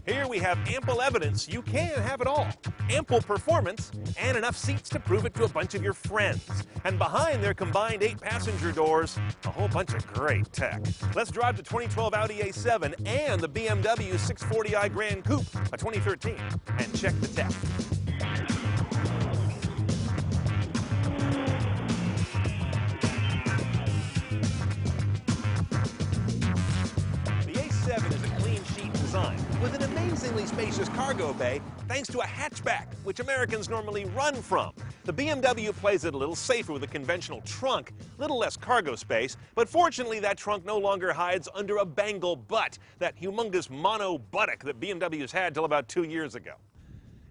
Here we have ample evidence you can have it all. Ample performance and enough seats to prove it to a bunch of your friends. And behind their combined 8 passenger doors, a whole bunch of great tech. Let's drive the 2012 Audi A7 and the BMW 640i Gran Coupe, a 2013, and check the tech. With an amazingly spacious cargo bay, thanks to a hatchback, which Americans normally run from. The BMW plays it a little safer with a conventional trunk, a little less cargo space, but fortunately that trunk no longer hides under a bangle butt, that humongous mono buttock that BMW's had till about 2 years ago.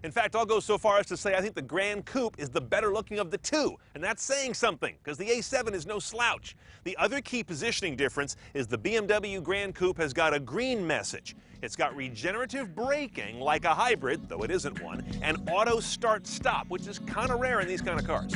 In fact, I'll go so far as to say I think the Gran Coupe is the better looking of the two, and that's saying something, because the A7 is no slouch. The other key positioning difference is the BMW Gran Coupe has got a green message. It's got regenerative braking, like a hybrid, though it isn't one, and auto start-stop, which is kind of rare in these kind of cars.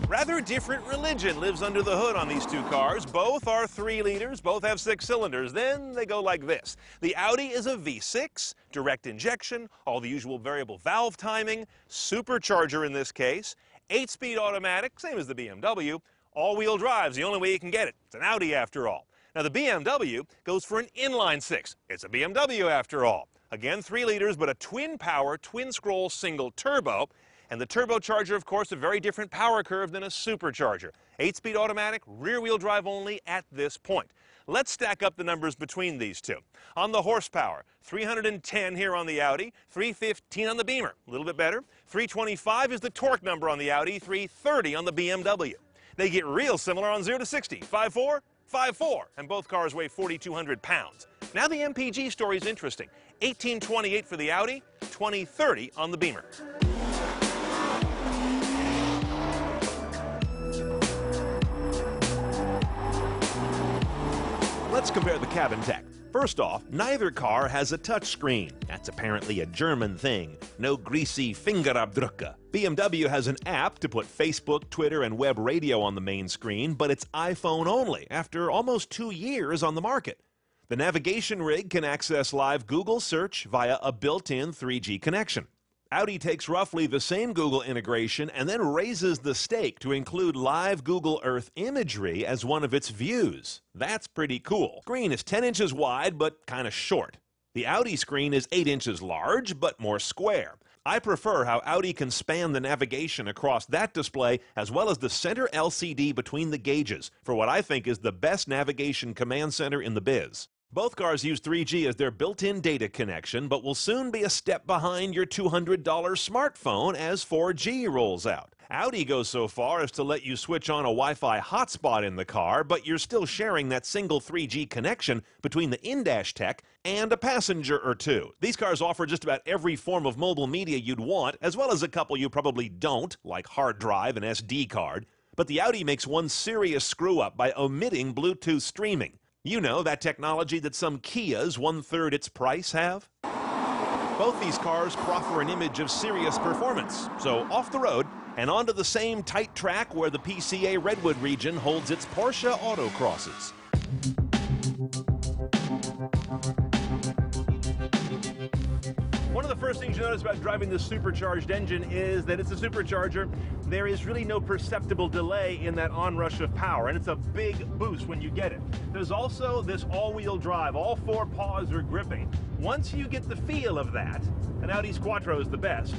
Rather different religion lives under the hood on these two cars. Both are 3 liters, both have 6 cylinders. Then they go like this. The Audi is a V6, direct injection, all the usual variable valve timing, supercharger in this case, 8-speed automatic, same as the BMW, all-wheel drive's the only way you can get it. It's an Audi after all. Now the BMW goes for an inline 6. It's a BMW after all. Again, 3 liters, but a twin-power, twin-scroll single turbo. And the turbocharger, of course, a very different power curve than a supercharger. 8-speed automatic, rear-wheel drive only at this point. Let's stack up the numbers between these two. On the horsepower, 310 here on the Audi, 315 on the Beamer, a little bit better. 325 is the torque number on the Audi, 330 on the BMW. They get real similar on 0 to 60, 5.4, 5.4, and both cars weigh 4,200 pounds. Now the MPG story is interesting. 1828 for the Audi, 2030 on the Beamer. Let's compare the cabin tech. First off, neither car has a touchscreen. That's apparently a German thing. No greasy Fingerabdrücke. BMW has an app to put Facebook, Twitter, and web radio on the main screen, but it's iPhone only after almost 2 years on the market. The navigation rig can access live Google search via a built-in 3G connection. Audi takes roughly the same Google integration and then raises the stake to include live Google Earth imagery as one of its views. That's pretty cool. Screen is 10 inches wide, but kind of short. The Audi screen is 8 inches large, but more square. I prefer how Audi can span the navigation across that display as well as the center LCD between the gauges for what I think is the best navigation command center in the biz. Both cars use 3G as their built-in data connection, but will soon be a step behind your $200 smartphone as 4G rolls out. Audi goes so far as to let you switch on a Wi-Fi hotspot in the car, but you're still sharing that single 3G connection between the in-dash tech and a passenger or two. These cars offer just about every form of mobile media you'd want, as well as a couple you probably don't, like hard drive and SD card. But the Audi makes one serious screw-up by omitting Bluetooth streaming. You know, that technology that some Kias 1/3 its price have? Both these cars proffer an image of serious performance. So off the road and onto the same tight track where the PCA Redwood region holds its Porsche autocrosses. One of the first things you notice about driving this supercharged engine is that it's a supercharger. There is really no perceptible delay in that onrush of power, and it's a big boost when you get it. There's also this all-wheel drive. All 4 paws are gripping. Once you get the feel of that, and Audi's Quattro is the best,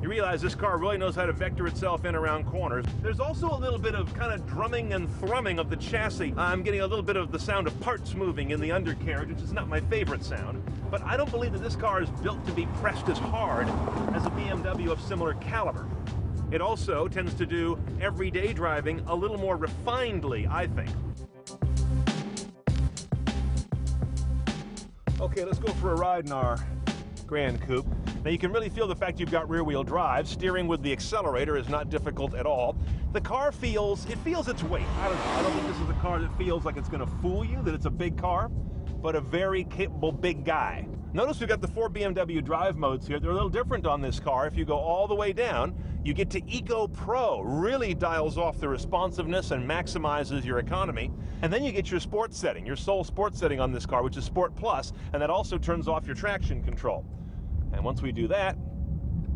you realize this car really knows how to vector itself in around corners. There's also a little bit of kind of drumming and thrumming of the chassis. I'm getting a little bit of the sound of parts moving in the undercarriage, which is not my favorite sound. But I don't believe that this car is built to be pressed as hard as a BMW of similar caliber. It also tends to do everyday driving a little more refinedly, I think. Okay, let's go for a ride in our Gran Coupe. Now you can really feel the fact you've got rear-wheel drive. Steering with the accelerator is not difficult at all. The car feels its weight. I don't think this is a car that feels like it's going to fool you, that it's a big car, but a very capable big guy. Notice we've got the 4 BMW drive modes here. They're a little different on this car. If you go all the way down, you get to Eco Pro. Really dials off the responsiveness and maximizes your economy. And then you get your sports setting, your sole sports setting on this car, which is Sport Plus, and that also turns off your traction control. And once we do that,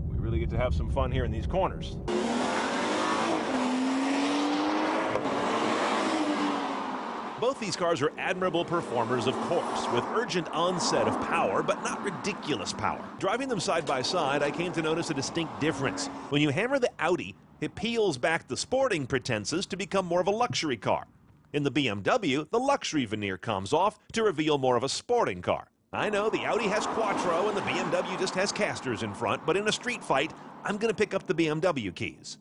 we really get to have some fun here in these corners. Both these cars are admirable performers, of course, with urgent onset of power, but not ridiculous power. Driving them side by side, I came to notice a distinct difference. When you hammer the Audi, it peels back the sporting pretenses to become more of a luxury car. In the BMW, the luxury veneer comes off to reveal more of a sporting car. I know the Audi has Quattro and the BMW just has casters in front, but in a street fight, I'm going to pick up the BMW keys.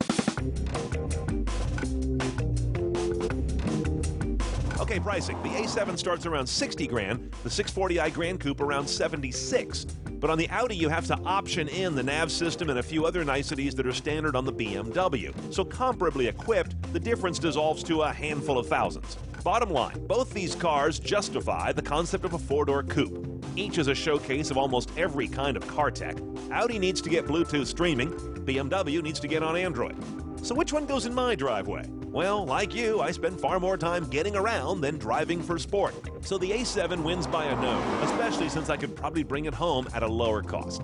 Okay, pricing. The A7 starts around 60 grand, the 640i Gran Coupe around 76. But on the Audi, you have to option in the nav system and a few other niceties that are standard on the BMW. So comparably equipped, the difference dissolves to a handful of thousands. Bottom line, both these cars justify the concept of a four-door coupe. Each is a showcase of almost every kind of car tech. Audi needs to get Bluetooth streaming, BMW needs to get on Android. So which one goes in my driveway? Well, like you, I spend far more time getting around than driving for sport. So the A7 wins by a no, especially since I could probably bring it home at a lower cost.